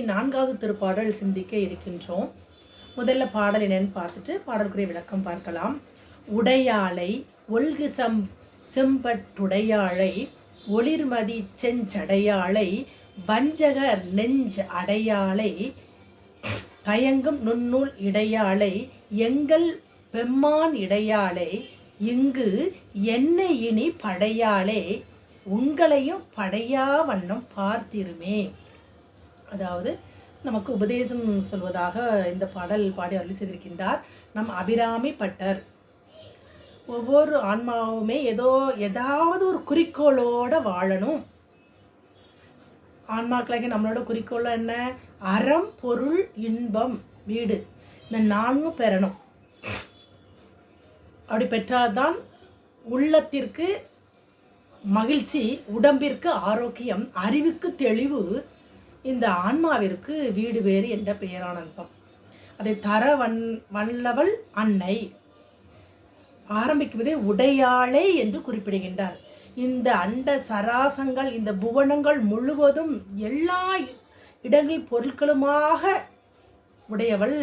54வது திருப்பாடல் சிந்திக்க இருக்கின்றோம். முதல்ல பாடல் என்னன்னு பார்த்துட்டு பாடலுக்குரிய விளக்கம் பார்க்கலாம். உடையாளை ஒல்கு செம்பட்டுடையாளை ஒளிர்மதி செஞ்சடையாளை வஞ்சகர் நெஞ்ச அடையாளை தயங்கும் நுண்ணூல் இடையாளை எங்கள் பெம்மான் இடையாளை இங்கு என்னை இனி படையாளே உங்களையும் படையா வண்ணம் பார்த்திருமே. அதாவது நமக்கு உபதேசம் சொல்வதாக இந்த பாடல் பாடி அருளி செய்திருக்கின்றார் நம் அபிராமி பட்டர். ஒவ்வொரு ஆன்மாவுமே ஏதாவது ஒரு குறிக்கோளோடு வாழணும். ஆன்மாக்களாக நம்மளோட குறிக்கோள் என்ன? அறம், பொருள், இன்பம், வீடு, இந்த 4 பெறணும். அப்படி பெற்றால்தான் உள்ளத்திற்கு மகிழ்ச்சி, உடம்பிற்கு ஆரோக்கியம், அறிவுக்கு தெளிவு, இந்த ஆன்மாவிற்கு வீடு வேறு என்ற பேரானந்தம். அதை தர வல்லவள் அன்னை. ஆரம்பிக்குவதே உடையாளே என்று குறிப்பிடுகின்றார். இந்த அண்ட சராசங்கள், இந்த புவனங்கள் முழுவதும் எல்லா இடங்கள் பொருட்களுமாக உடையவள்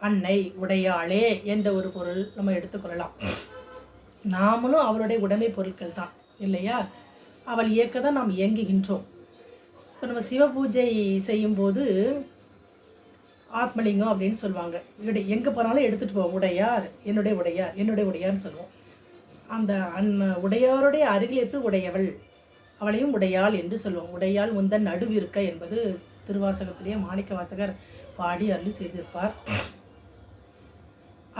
அன்னை, உடையாளே என்ற ஒரு பொருள் நம்ம எடுத்துக்கொள்ளலாம். நாமளும் அவளுடைய உடைமை பொருட்கள் தான் இல்லையா? அவள் இயக்க தான் நாம் இயங்குகின்றோம். இப்போ நம்ம சிவ பூஜை செய்யும்போது ஆத்மலிங்கம் அப்படின்னு சொல்லுவாங்க. எங்கே போனாலும் எடுத்துகிட்டு போவோம். உடையார், என்னுடைய உடையார், என்னுடைய உடையார்னு சொல்லுவோம். அந்த உடையாருடைய அருகில் இருப்பு உடையவள், அவளையும் உடையாள் என்று சொல்லுவோம். உடையாள் உந்தன் நடுவிருக்க என்பது திருவாசகத்திலேயே மாணிக்க வாசகர் பாடி அருளி செய்திருப்பார்.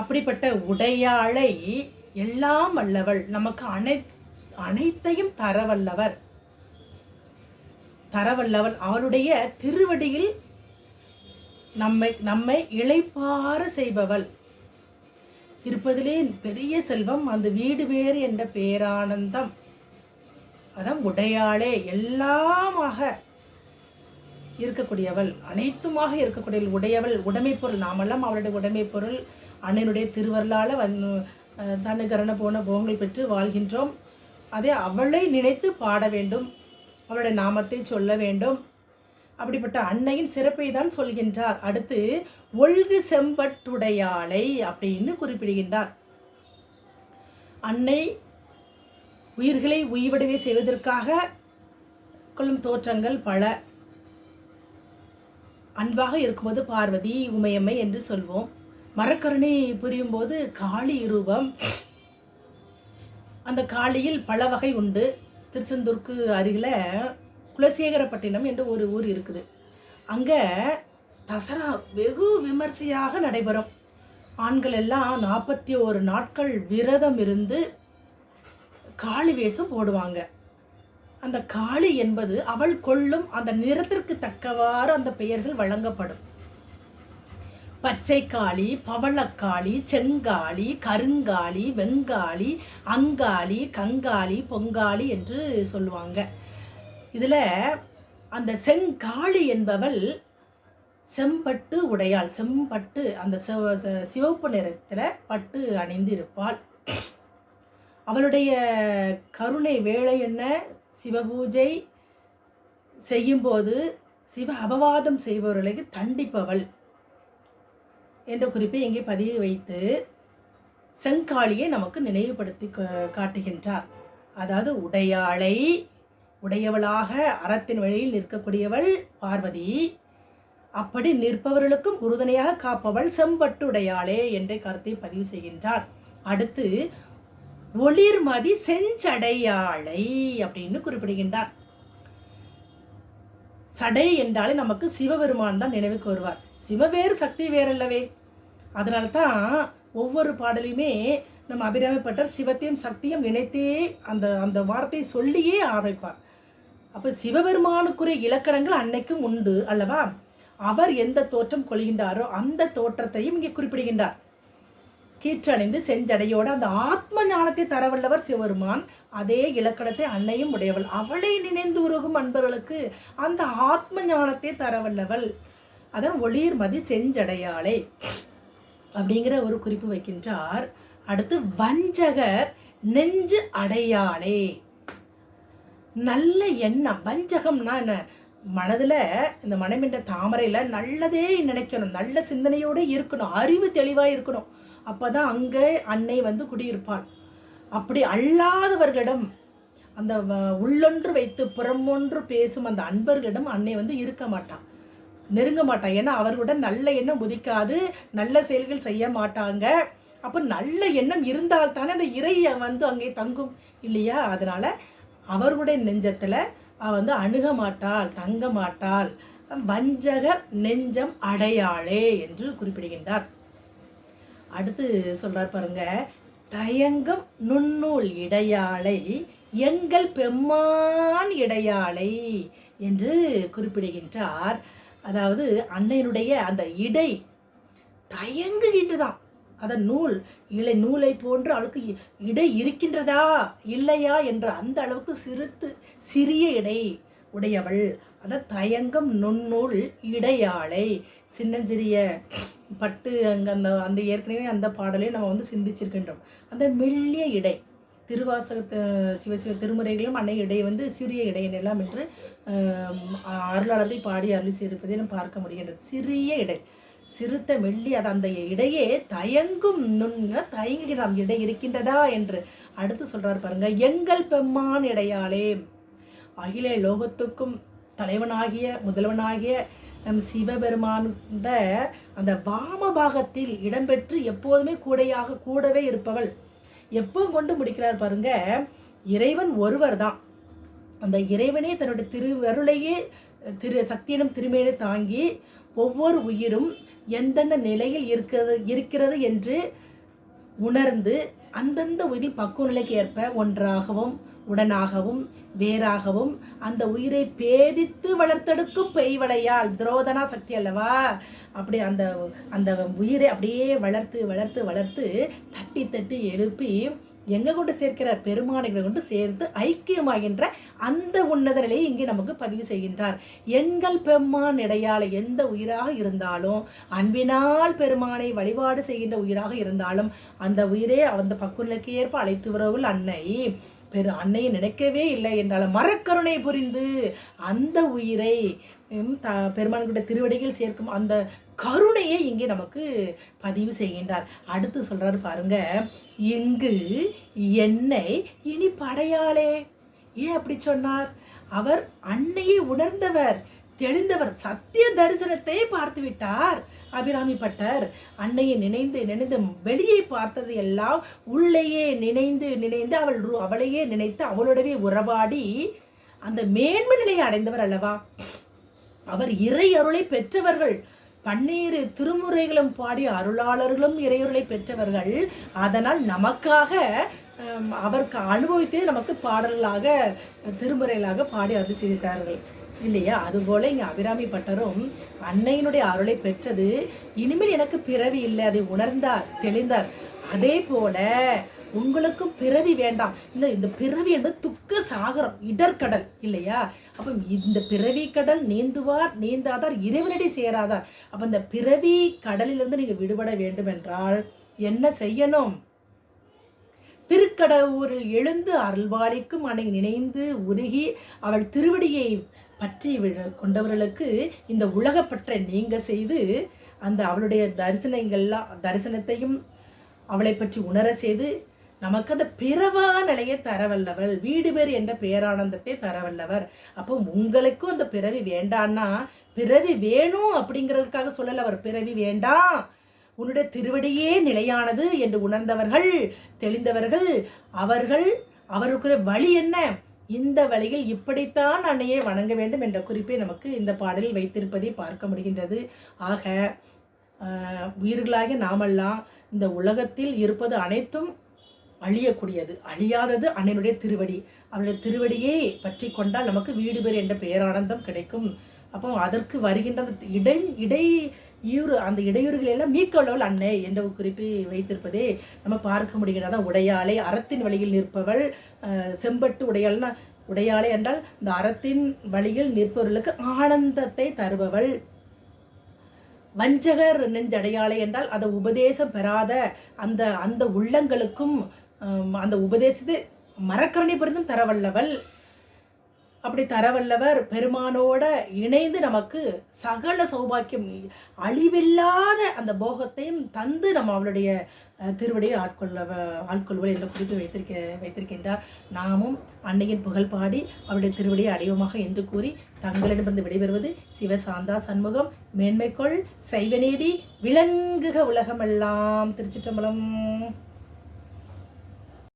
அப்படிப்பட்ட உடையாளை எல்லாம் வல்லவள், நமக்கு அனைத்தையும் தரவல்லவர், அவளுடைய திருவடியில் நம்மை இளைப்பாற செய்பவள். இருப்பதிலே பெரிய செல்வம் அந்த வீடு வேறு என்ற பேரானந்தம். அதான் உடையாளே, எல்லாமாக இருக்கக்கூடியவள், அனைத்துமாக இருக்கக்கூடிய உடையவள், உடைமை பொருள். நாமெல்லாம் அவளுடைய உடைமை பொருள். அண்ணனுடைய திருவருளால் தனுகரண போன போகங்கள் பெற்று வாழ்கின்றோம். அதே அவளை நினைத்து பாட வேண்டும், அவளுடைய நாமத்தை சொல்ல வேண்டும். அப்படிப்பட்ட அன்னையின் சிறப்பை தான் சொல்கின்றார். அடுத்து ஒல்கு செம்பட்டுடையாளை அப்படின்னு குறிப்பிடுகின்றார். அன்னை உயிர்களை உய்வடவே செய்வதற்காக கொள்ளும் தோற்றங்கள் பல. அன்பாக இருக்கும்போது பார்வதி, உமையம்மை என்று சொல்வோம். மரக்கருணை புரியும் போது காளி ரூபம். அந்த காளியில் பல வகை உண்டு. திருச்செந்தூருக்கு அருகில் குலசேகரப்பட்டினம் என்று ஒரு ஊர் இருக்குது. அங்கே தசரா வெகு விமர்சையாக நடைபெறும். ஆண்கள் எல்லாம் 41 நாட்கள் விரதம் இருந்து காளி வேஷம் போடுவாங்க. அந்த காளி என்பது அவள் கொள்ளும் அந்த நிறத்திற்கு தக்கவாறு அந்த பெயர்கள் வழங்கப்படும். பச்சை காளி, பவளக்காளி, செங்காளி, கருங்காளி, வெங்காளி, அங்காளி, கங்காளி, பொங்காளி என்று சொல்லுவாங்க. இதில் அந்த செங்காளி என்பவள் செம்பட்டு உடையாள். செம்பட்டு, அந்த சிவப்பு நிறத்தில் பட்டு அணிந்திருப்பாள். அவளுடைய கருணை வேலை என்ன? சிவபூஜை செய்யும்போது சிவ அபவாதம் செய்பவர்களுக்கு தண்டிப்பவள் என்ற குறிப்பை இங்கே பதிவு வைத்து செங்காளியை நமக்கு நினைவுபடுத்தி காட்டுகின்றார். அதாவது உடையாளை, உடையவளாக அறத்தின் வழியில் நிற்கக்கூடியவள் பார்வதி. அப்படி நிற்பவர்களுக்கும் உறுதுணையாக காப்பவள் செம்பட்டு உடையாளே என்ற கருத்தை பதிவு செய்கின்றார். அடுத்து ஒளிர்மதி செஞ்சடையாளை அப்படின்னு குறிப்பிடுகின்றார். சடை என்றாலே நமக்கு சிவபெருமான் தான் நினைவுக்கு வருவார். சிவவேறு சக்தி வேறல்லவே. அதனால தான் ஒவ்வொரு பாடலையுமே நம்ம அபிராமிப்பட்டர் சிவத்தையும் சக்தியும் நினைத்தே அந்த வார்த்தையை சொல்லியே ஆரம்பிப்பார். அப்போ சிவபெருமானுக்குரிய இலக்கணங்கள் அன்னைக்கும் உண்டு அல்லவா? அவர் எந்த தோற்றம் கொள்கின்றாரோ அந்த தோற்றத்தையும் இங்கே குறிப்பிடுகின்றார். கீற்றணிந்து செஞ்சடையோடு அந்த ஆத்ம ஞானத்தை தரவல்லவர் சிவபெருமான். அதே இலக்கணத்தை அன்னையும் உடையவள். அவளை நினைந்து உருகும் அன்பர்களுக்கு அந்த ஆத்ம ஞானத்தை தரவல்லவள். அதான் ஒளிர்மதி செஞ்சடையாளை அப்படிங்கிற ஒரு குறிப்பு வைக்கின்றார். அடுத்து வஞ்சகர் நெஞ்சு அடையாளே. நல்ல எண்ணம். வஞ்சகம்னா என்ன? மனதில் இந்த மனமென்ற தாமரையில் நல்லதே நினைக்கணும், நல்ல சிந்தனையோடு இருக்கணும், அறிவு தெளிவாக இருக்கணும். அப்போ தான் அங்கே அன்னை வந்து குடியிருப்பாள். அப்படி அல்லாதவர்களிடம் அந்த உள்ளொன்று வைத்து புறமொன்று பேசும் அந்த அன்பர்களிடம் அன்னை வந்து இருக்க மாட்டான், நெருங்க மாட்டான். ஏன்னா அவர்களுடன் நல்ல எண்ணம் உதிக்காது, நல்ல செயல்கள் செய்ய மாட்டாங்க. அப்போ நல்ல எண்ணம் இருந்தால்தானே அந்த இறையை வந்து அங்கே தங்கும் இல்லையா? அதனால் அவர்களுடைய நெஞ்சத்தில் வந்து அணுக மாட்டாள், தங்க மாட்டாள். வஞ்சகர் நெஞ்சம் அடையாளே என்று குறிப்பிடுகின்றார். அடுத்து சொல்கிறார் பாருங்க, தயங்கம் நுண்ணூல் இடையாளை எங்கள் பெம்மான் இடையாளை என்று குறிப்பிடுகின்றார். அதாவது அன்னையினுடைய அந்த இடை தயங்குகின்றதான். அதன் நூல் இலை நூலை போன்று அவளுக்கு இடை இருக்கின்றதா இல்லையா என்ற அந்த அளவுக்கு சிறிய இடை உடையவள். அதான் தயங்கம் நுண்ணூல் இடையாளை. சின்னஞ்சிறிய பட்டு அங்கே அந்த ஏற்கனவே அந்த பாடலையும் நம்ம வந்து சிந்திச்சிருக்கின்றோம். அந்த மெல்லிய இடை திருவாசக சிவசிவ திருமுறைகளும் அன்னை இடை வந்து சிறிய இடையன் எல்லாம் என்று அருளாளர்கள் பாடி அருளி செய்திருப்பதை நம்ம பார்க்க முடிகின்றது. சிறிய இடை, சிறுத்த மெல்லி, அது அந்த இடையே தயங்கும் தயங்குகிற இடை இருக்கின்றதா என்று அடுத்து சொல்றார் பாருங்க, எங்கள் பெம்மான் இடையாளே. அகில லோகத்துக்கும் தலைவனாகிய முதல்வனாகிய நம் சிவபெருமான் அந்த வாமபாகத்தில் இடம்பெற்று எப்போதுமே கூடவே இருப்பவள். எப்போ கொண்டு முடிக்கிறார் பாருங்க, இறைவன் ஒருவர் தான். அந்த இறைவனே தன்னுடைய திருவருளையே சக்தியினம் திருமேனி தாங்கி ஒவ்வொரு உயிரும் எந்தெந்த நிலையில் இருக்கிறது என்று உணர்ந்து அந்தந்த உயிரின் பக்குவ நிலைக்கு ஏற்ப ஒன்றாகவும் உடனாகவும் வேறாகவும் அந்த உயிரை பேதித்து வளர்த்தெடுக்கும் பெய்வளையால் துரோதனா சக்தி அல்லவா. அப்படி அந்த அந்த உயிரை அப்படியே வளர்த்து தட்டி எழுப்பி எங்கே கொண்டு சேர்க்கிறார்? பெருமானைகளை கொண்டு சேர்த்து ஐக்கியமாகின்ற அந்த உன்னத நிலையை இங்கே நமக்கு பதிவு செய்கின்றார். எங்கள் பெம்மான் இடையாளை, எந்த உயிராக இருந்தாலும் அன்பினால் பெருமானை வழிபாடு செய்கின்ற உயிராக இருந்தாலும் அந்த உயிரே அந்த பக்குநிலைக்கு ஏற்ப அழைத்து வரவுள் அன்னை. அன்னையை நினைக்கவே இல்லை என்றாலும் மரக்கருணை புரிந்து அந்த உயிரை பெருமான்கிட்ட திருவடிகள் சேர்க்கும் அந்த கருணையை இங்கே நமக்கு பதிவு செய்கின்றார். அடுத்து சொல்றாரு பாருங்க, இங்கு என்னை இனி படையாளே. ஏன் அப்படி சொன்னார்? அவர் அன்னையை உணர்ந்தவர், தெளிந்தவர், சத்திய தரிசனத்தை பார்த்து விட்டார் அபிராமி பட்டர். அன்னையை நினைந்து வெளியே பார்த்தது எல்லாம் உள்ளேயே நினைந்து அவளையே நினைத்து அவளோடவே உறவாடி அந்த மேன்மை நிலையை அடைந்தவர் அல்லவா. அவர் இறை அருளை பெற்றவர்கள், பன்னீர் திருமுறைகளும் பாடிய அருளாளர்களும் இறையருளை பெற்றவர்கள். அதனால் நமக்காக அவருக்கு அனுபவித்தே நமக்கு பாடல்களாக திருமுறைகளாக பாடி அருள் செய்திருக்கிறார்கள் இல்லையா. அதுபோல இங்கே அபிராமி பட்டரும் அன்னையினுடைய அருளை பெற்றது. இனிமேல் எனக்கு பிறவி இல்லை, அதை உணர்ந்தார், தெளிந்தார். அதே போல உங்களுக்கும் பிறவி வேண்டாம். இந்த பிறவி என்பது துக்க சாகரம், இடர்கடல் இல்லையா. அப்போ இந்த பிறவி கடல் நீந்தாதார் இறைவனடி சேராதார். அப்போ இந்த பிறவி கடலிலிருந்து நீங்கள் விடுபட வேண்டும் என்றால் என்ன செய்யணும்? திருக்கடவுரில் எழுந்து அருள்வாளிக்கும் அன்னை நினைந்து உருகி அவள் திருவடியை பற்றி கொண்டவர்களுக்கு இந்த உலகப்பற்றை நீங்க செய்து அந்த அவளுடைய தரிசனத்தையும் அவளை பற்றி உணர செய்து நமக்கு அந்த பிறவா நிலையை தரவல்லவள், வீடு பேர் என்ற பேரானந்தத்தை தரவல்லவர். அப்போ உங்களுக்கும் அந்த பிறவி வேண்டான்னா, பிறவி வேணும் அப்படிங்கிறதுக்காக சொல்லலை அவர். பிறவி வேண்டாம், உன்னுடைய திருவடியே நிலையானது என்று உணர்ந்தவர்கள், தெளிந்தவர்கள், அவருக்கு வழி என்ன? இந்த வழியில் இப்படித்தான் அன்னையை வணங்க வேண்டும் என்ற குறிப்பை நமக்கு இந்த பாடலில் வைத்திருப்பதை பார்க்க முடிகின்றது. ஆக உயிர்களாகிய நாமெல்லாம் இந்த உலகத்தில் இருப்பது அனைத்தும் அழியக்கூடியது, அழியாதது அன்னையினுடைய திருவடி. அவளுடைய திருவடியை பற்றி கொண்டால் நமக்கு வீடு பேர் என்ற பேரானந்தம் கிடைக்கும். அப்போ அதற்கு வருகின்ற அந்த இடையூறுகள் எல்லாம் நீக்கவளவள் அன்னை என்ற குறிப்பை வைத்திருப்பதே நம்ம பார்க்க முடிகிறதா. உடையாளை, அறத்தின் வழியில் நிற்பவள். செம்பட்டு உடையாளை என்றால் இந்த அறத்தின் வழியில் நிற்பவர்களுக்கு ஆனந்தத்தை தருபவள். வஞ்சகர் நெஞ்சடையாளை என்றால் அதை உபதேசம் பெறாத அந்த உள்ளங்களுக்கும் அந்த உபதேசத்தை மரக்கருணை புரிந்தும் தரவல்லவள். அப்படி தரவல்லவர் பெருமானோட இணைந்து நமக்கு சகல சௌபாக்கியம் அழிவில்லாத அந்த போகத்தையும் தந்து நம்ம அவளுடைய திருவடியை ஆட்கொள்வள் என்ற குறிப்பு வைத்திருக்கின்றார். நாமும் அன்னையின் புகழ் பாடி அவருடைய திருவடியை அடைவோமாக என்று கூறி தங்களிடமிருந்து விடைபெறுவது சிவசாந்தா சண்முகம். மேன்மைக்குள் சைவநீதி விளங்குக உலகமெல்லாம். திருச்சிற்றம்பலம்.